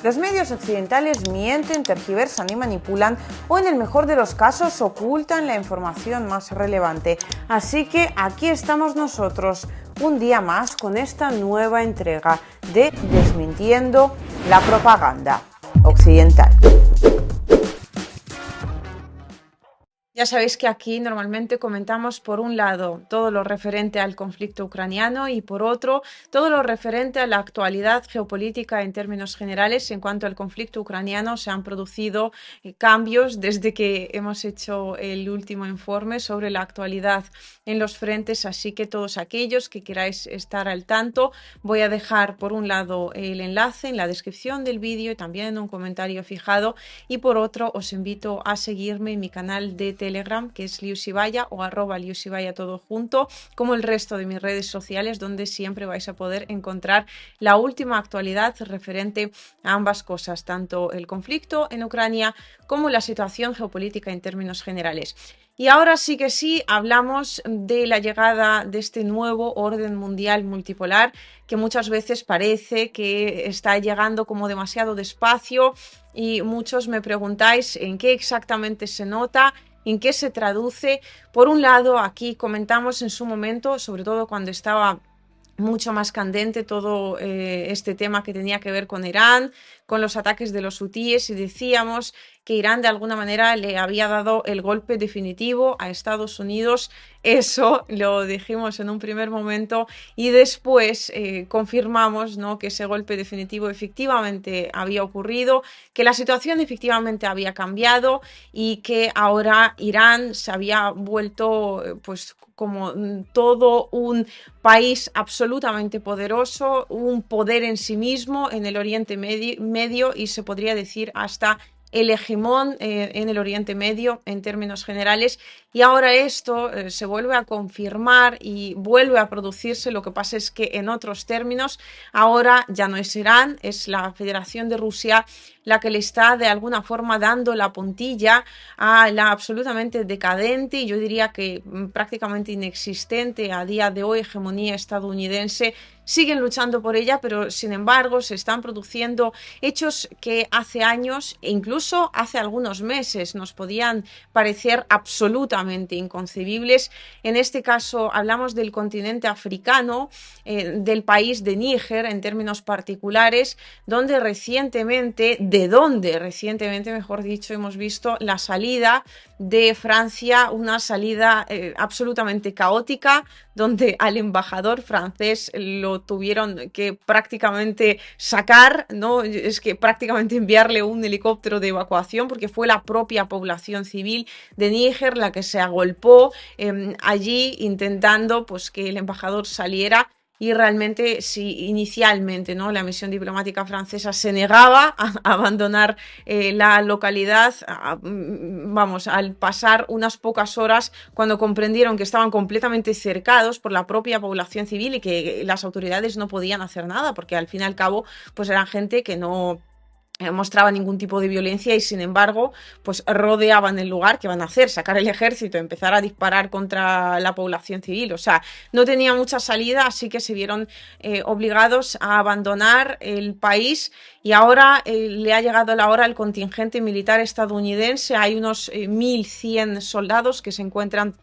Los medios occidentales mienten, tergiversan y manipulan, o en el mejor de los casos ocultan la información más relevante. Así que aquí estamos nosotros, un día más, con esta nueva entrega de Desmintiendo la propaganda occidental. Ya sabéis que aquí normalmente comentamos por un lado todo lo referente al conflicto ucraniano y por otro todo lo referente a la actualidad geopolítica en términos generales. En cuanto al conflicto ucraniano, se han producido cambios desde que hemos hecho el último informe sobre la actualidad en los frentes, así que todos aquellos que queráis estar al tanto, voy a dejar por un lado el enlace en la descripción del vídeo y también en un comentario fijado, y por otro os invito a seguirme en mi canal de Telegram, que es @liusibaya o @liusibaya todo junto, como el resto de mis redes sociales, donde siempre vais a poder encontrar la última actualidad referente a ambas cosas, tanto el conflicto en Ucrania como la situación geopolítica en términos generales. Y ahora sí que sí, hablamos de la llegada de este nuevo orden mundial multipolar, que muchas veces parece que está llegando como demasiado despacio, y muchos me preguntáis en qué exactamente se nota, en qué se traduce. Por un lado, aquí comentamos en su momento, sobre todo cuando estaba mucho más candente todo este tema que tenía que ver con Irán, con los ataques de los hutíes, y decíamos que Irán de alguna manera le había dado el golpe definitivo a Estados Unidos. Eso lo dijimos en un primer momento y después confirmamos, ¿no?, que ese golpe definitivo efectivamente había ocurrido, que la situación efectivamente había cambiado y que ahora Irán se había vuelto pues como todo un país absolutamente poderoso, un poder en sí mismo en el Oriente Medio, y se podría decir hasta el hegemón en el Oriente Medio en términos generales. Y ahora esto se vuelve a confirmar y vuelve a producirse. Lo que pasa es que en otros términos ahora ya no es Irán, es la Federación de Rusia la que le está de alguna forma dando la puntilla a la absolutamente decadente, y yo diría que prácticamente inexistente a día de hoy, hegemonía estadounidense. Siguen luchando por ella, pero sin embargo se están produciendo hechos que hace años e incluso hace algunos meses nos podían parecer absolutamente inconcebibles. En este caso hablamos del continente africano, del país de Níger en términos particulares, donde recientemente, mejor dicho, hemos visto la salida de Francia, una salida absolutamente caótica, donde al embajador francés lo tuvieron que prácticamente sacar, ¿no? Es que prácticamente enviarle un helicóptero de evacuación, porque fue la propia población civil de Níger la que se agolpó allí intentando pues que el embajador saliera. Y realmente, si inicialmente, ¿no?, la misión diplomática francesa se negaba a abandonar la localidad, al pasar unas pocas horas, cuando comprendieron que estaban completamente cercados por la propia población civil y que las autoridades no podían hacer nada, porque al fin y al cabo pues eran gente que no mostraba ningún tipo de violencia, y sin embargo pues rodeaban el lugar. ¿Qué van a hacer? Sacar el ejército, empezar a disparar contra la población civil. O sea, no tenía mucha salida, así que se vieron obligados a abandonar el país. Y ahora le ha llegado la hora al contingente militar estadounidense. Hay unos 1.100 soldados que se encuentran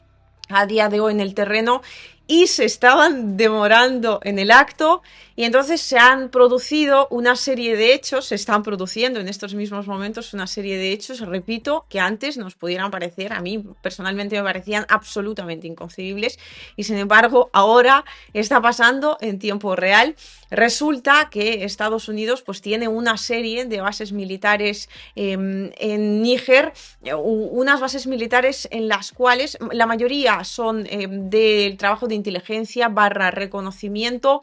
a día de hoy en el terreno y se estaban demorando en el acto, y entonces se han producido una serie de hechos, se están produciendo en estos mismos momentos una serie de hechos, repito, que antes nos pudieran parecer, a mí personalmente me parecían absolutamente inconcebibles, y sin embargo ahora está pasando en tiempo real. Resulta que Estados Unidos pues tiene una serie de bases militares en Níger, unas bases militares en las cuales la mayoría son del trabajo de inteligencia / reconocimiento.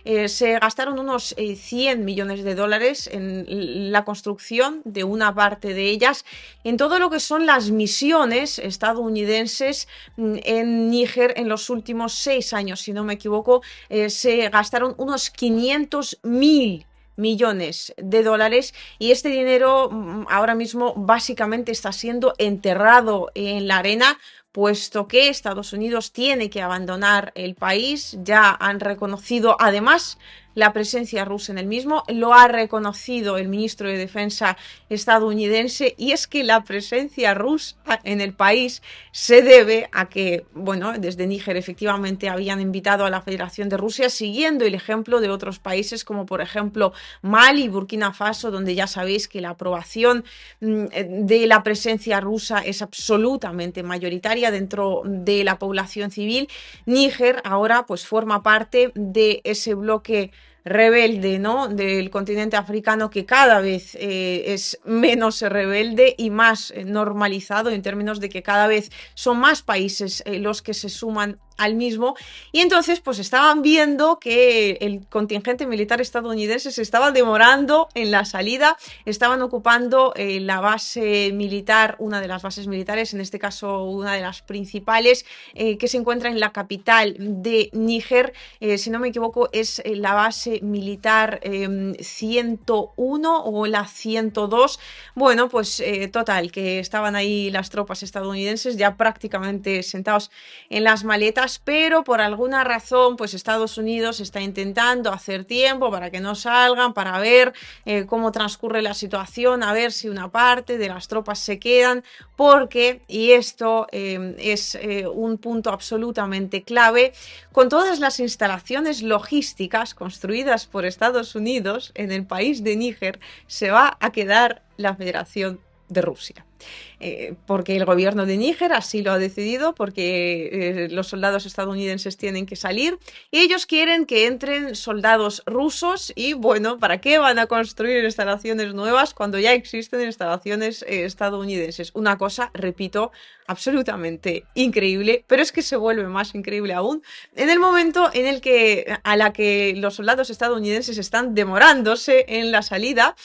Se gastaron unos 100 millones de dólares en la construcción de una parte de ellas. En todo lo que son las misiones estadounidenses en Níger en los últimos 6 años, si no me equivoco, se gastaron unos 500.000 millones de dólares, y este dinero ahora mismo básicamente está siendo enterrado en la arena, puesto que Estados Unidos tiene que abandonar el país. Ya han reconocido además la presencia rusa en el mismo. Lo ha reconocido el ministro de Defensa estadounidense, y es que la presencia rusa en el país se debe a que, bueno, desde Níger efectivamente habían invitado a la Federación de Rusia, siguiendo el ejemplo de otros países como por ejemplo Mali y Burkina Faso, donde ya sabéis que la aprobación de la presencia rusa es absolutamente mayoritaria dentro de la población civil. Níger ahora pues forma parte de ese bloque rebelde, ¿no?, del continente africano, que cada vez es menos rebelde y más normalizado, en términos de que cada vez son más países los que se suman al mismo. Y entonces pues estaban viendo que el contingente militar estadounidense se estaba demorando en la salida, estaban ocupando la base militar, una de las bases militares, en este caso una de las principales, que se encuentra en la capital de Níger. Si no me equivoco es la base militar 101 o la 102. Bueno, pues total, que estaban ahí las tropas estadounidenses ya prácticamente sentados en las maletas, pero por alguna razón pues Estados Unidos está intentando hacer tiempo para que no salgan, para ver cómo transcurre la situación, a ver si una parte de las tropas se quedan, porque, y esto es un punto absolutamente clave, con todas las instalaciones logísticas construidas por Estados Unidos en el país de Níger, se va a quedar la Federación de Rusia. Porque el gobierno de Níger así lo ha decidido, porque los soldados estadounidenses tienen que salir y ellos quieren que entren soldados rusos. Y bueno, ¿para qué van a construir instalaciones nuevas cuando ya existen instalaciones estadounidenses? Una cosa, repito, absolutamente increíble, pero es que se vuelve más increíble aún en el momento en el que a la que los soldados estadounidenses están demorándose en la salida.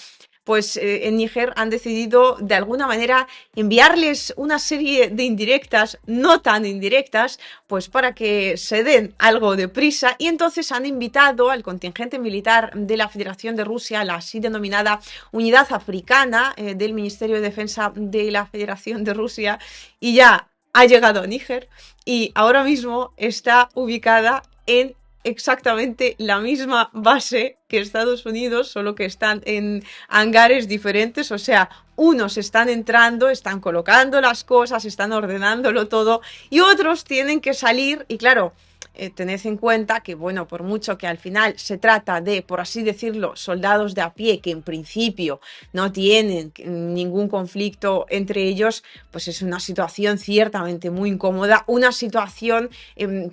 Pues en Níger han decidido de alguna manera enviarles una serie de indirectas, no tan indirectas, pues para que se den algo de prisa, y entonces han invitado al contingente militar de la Federación de Rusia, la así denominada Unidad Africana del Ministerio de Defensa de la Federación de Rusia, y ya ha llegado a Níger y ahora mismo está ubicada en exactamente la misma base que Estados Unidos, solo que están en hangares diferentes. O sea, unos están entrando, están colocando las cosas, están ordenándolo todo, y otros tienen que salir. Y claro, tened en cuenta que, bueno, por mucho que al final se trata de, por así decirlo, soldados de a pie que en principio no tienen ningún conflicto entre ellos, pues es una situación ciertamente muy incómoda, una situación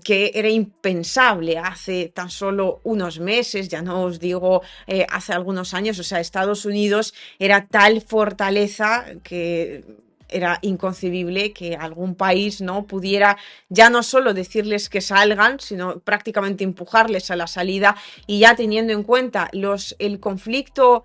que era impensable hace tan solo unos meses, ya no os digo hace algunos años. O sea, Estados Unidos era tal fortaleza que era inconcebible que algún país no pudiera ya no solo decirles que salgan, sino prácticamente empujarles a la salida. Y ya teniendo en cuenta el conflicto,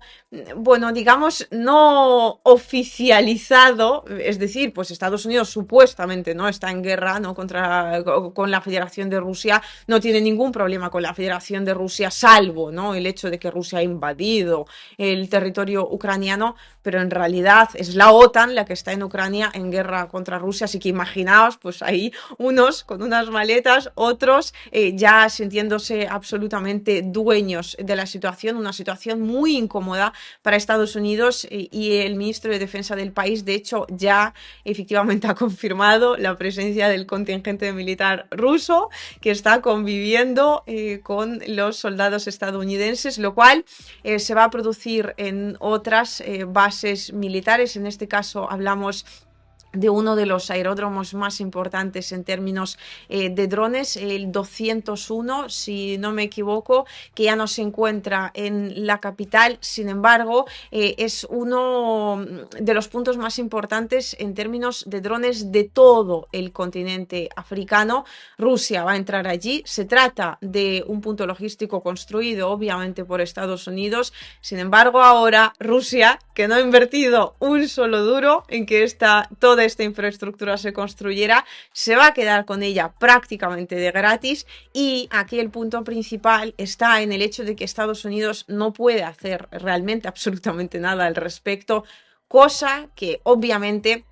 bueno, digamos, no oficializado, es decir, pues Estados Unidos supuestamente no está en guerra, ¿no?, con la Federación de Rusia, no tiene ningún problema con la Federación de Rusia, salvo, ¿no?, el hecho de que Rusia ha invadido el territorio ucraniano, pero en realidad es la OTAN la que está en Ucrania en guerra contra Rusia. Así que imaginaos, pues ahí unos con unas maletas, otros ya sintiéndose absolutamente dueños de la situación, una situación muy incómoda para Estados Unidos. Y el ministro de Defensa del país, de hecho, ya efectivamente ha confirmado la presencia del contingente militar ruso, que está conviviendo con los soldados estadounidenses, lo cual se va a producir en otras bases militares. En este caso hablamos de uno de los aeródromos más importantes en términos de drones, el 201, si no me equivoco, que ya no se encuentra en la capital. Sin embargo, es uno de los puntos más importantes en términos de drones de todo el continente africano. Rusia va a entrar allí. Se trata de un punto logístico construido obviamente por Estados Unidos. Sin embargo, ahora Rusia, que no ha invertido un solo duro en que toda esta infraestructura se construyera, se va a quedar con ella prácticamente de gratis. Y aquí el punto principal está en el hecho de que Estados Unidos no puede hacer realmente absolutamente nada al respecto, cosa que obviamente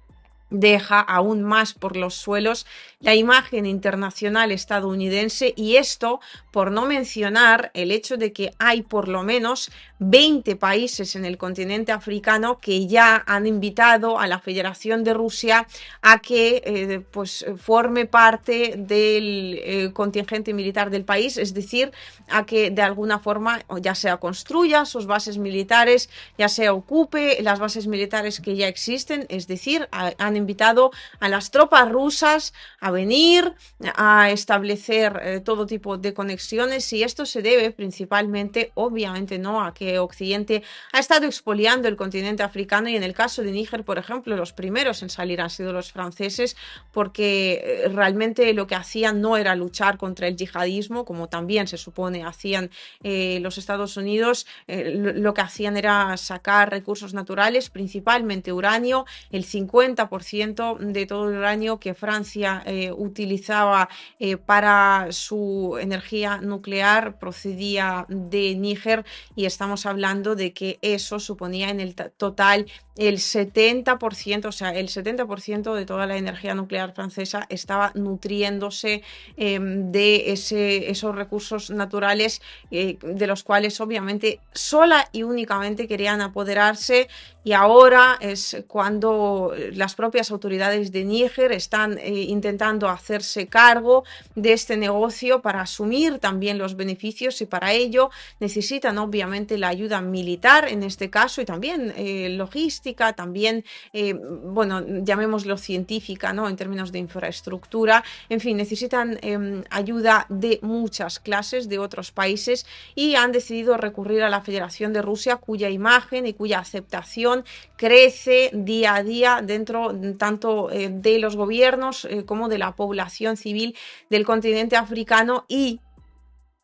deja aún más por los suelos la imagen internacional estadounidense, y esto por no mencionar el hecho de que hay por lo menos 20 países en el continente africano que ya han invitado a la Federación de Rusia a que pues forme parte del contingente militar del país, es decir, a que de alguna forma ya sea construya sus bases militares, ya sea ocupe las bases militares que ya existen, es decir, han invitado a las tropas rusas a venir, a establecer todo tipo de conexiones, y esto se debe principalmente, obviamente, no a que Occidente ha estado expoliando el continente africano, y en el caso de Níger, por ejemplo, los primeros en salir han sido los franceses, porque realmente lo que hacían no era luchar contra el yihadismo, como también se supone hacían los Estados Unidos, lo que hacían era sacar recursos naturales, principalmente uranio. El 50% de todo el uranio que Francia utilizaba para su energía nuclear procedía de Níger, y estamos hablando de que eso suponía en el total el 70%, o sea, el 70% de toda la energía nuclear francesa estaba nutriéndose de esos recursos naturales, de los cuales obviamente sola y únicamente querían apoderarse. Y ahora es cuando las propias autoridades de Níger están intentando hacerse cargo de este negocio para asumir también los beneficios, y para ello necesitan obviamente la ayuda militar en este caso, y también logística, también, bueno, llamémoslo científica, ¿no? En términos de infraestructura, en fin, necesitan ayuda de muchas clases de otros países, y han decidido recurrir a la Federación de Rusia, cuya imagen y cuya aceptación crece día a día dentro tanto de los gobiernos como de la población civil del continente africano. Y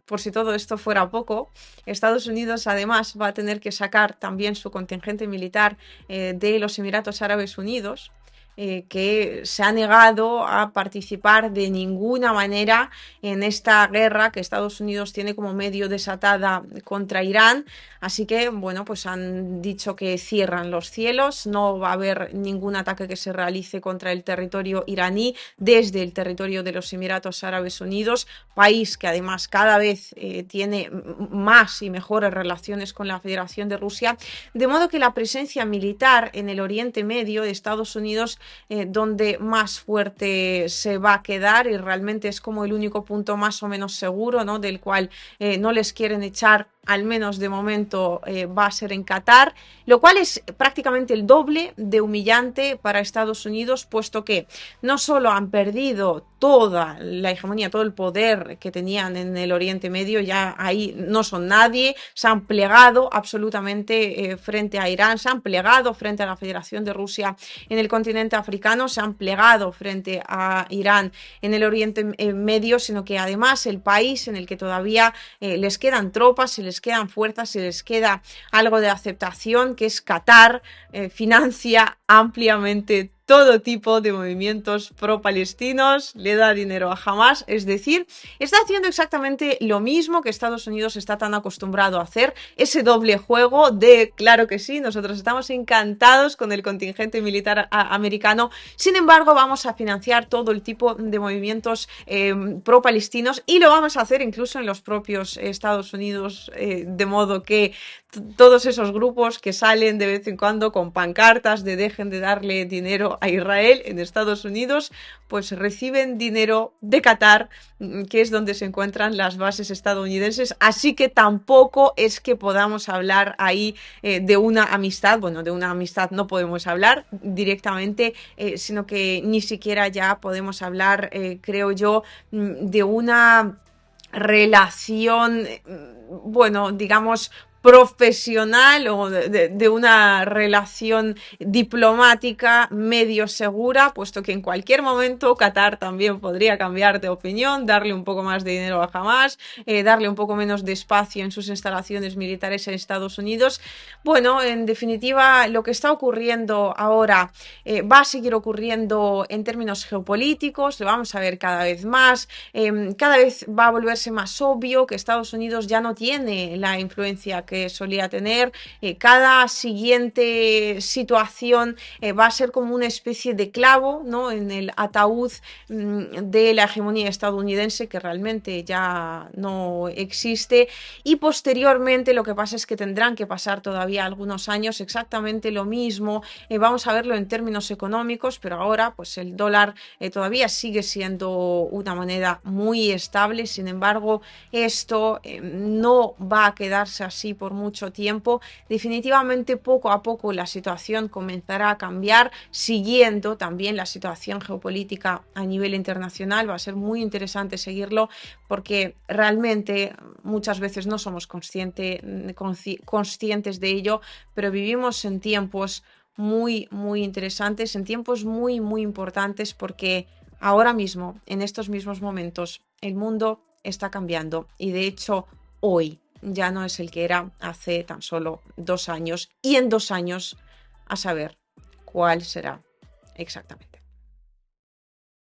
por si todo esto fuera poco, Estados Unidos además va a tener que sacar también su contingente militar de los Emiratos Árabes Unidos, que se ha negado a participar de ninguna manera en esta guerra que Estados Unidos tiene como medio desatada contra Irán. Así que, bueno, pues han dicho que cierran los cielos, no va a haber ningún ataque que se realice contra el territorio iraní desde el territorio de los Emiratos Árabes Unidos, país que además cada vez tiene más y mejores relaciones con la Federación de Rusia, de modo que la presencia militar en el Oriente Medio de Estados Unidos donde más fuerte se va a quedar, y realmente es como el único punto más o menos seguro, ¿no? Del cual no les quieren echar, al menos de momento, va a ser en Qatar, lo cual es prácticamente el doble de humillante para Estados Unidos, puesto que no solo han perdido toda la hegemonía, todo el poder que tenían en el Oriente Medio, ya ahí no son nadie, se han plegado absolutamente frente a Irán, se han plegado frente a la Federación de Rusia en el continente africano, se han plegado frente a Irán en el Oriente Medio, sino que además el país en el que todavía les quedan tropas, se les quedan fuerzas, se les queda algo de aceptación, que es Qatar, financia ampliamente todo tipo de movimientos pro-palestinos, le da dinero a Hamas, es decir, está haciendo exactamente lo mismo que Estados Unidos está tan acostumbrado a hacer, ese doble juego de, claro que sí, nosotros estamos encantados con el contingente militar americano, sin embargo vamos a financiar todo el tipo de movimientos pro-palestinos, y lo vamos a hacer incluso en los propios Estados Unidos, de modo que todos esos grupos que salen de vez en cuando con pancartas de dejen de darle dinero a Israel en Estados Unidos, pues reciben dinero de Qatar, que es donde se encuentran las bases estadounidenses, así que tampoco es que podamos hablar ahí de una amistad, bueno, de una amistad no podemos hablar directamente, sino que ni siquiera ya podemos hablar, creo yo, de una relación, bueno, digamos, profesional, o de una relación diplomática medio segura, puesto que en cualquier momento Qatar también podría cambiar de opinión, darle un poco más de dinero a Hamas, darle un poco menos de espacio en sus instalaciones militares en Estados Unidos. Bueno, en definitiva, lo que está ocurriendo ahora va a seguir ocurriendo en términos geopolíticos, lo vamos a ver cada vez más, cada vez va a volverse más obvio que Estados Unidos ya no tiene la influencia que que solía tener. Cada siguiente situación va a ser como una especie de clavo, ¿no?, en el ataúd de la hegemonía estadounidense, que realmente ya no existe. Y posteriormente lo que pasa es que tendrán que pasar todavía algunos años exactamente lo mismo. Vamos a verlo en términos económicos, pero ahora pues el dólar todavía sigue siendo una moneda muy estable. Sin embargo, esto no va a quedarse así por mucho tiempo. Definitivamente poco a poco la situación comenzará a cambiar, siguiendo también la situación geopolítica a nivel internacional. Va a ser muy interesante seguirlo porque realmente muchas veces no somos conscientes de ello, pero vivimos en tiempos muy interesantes, en tiempos muy importantes, porque ahora mismo, en estos mismos momentos, el mundo está cambiando y de hecho hoy ya no es el que era hace tan solo 2 años, y en 2 años a saber cuál será exactamente.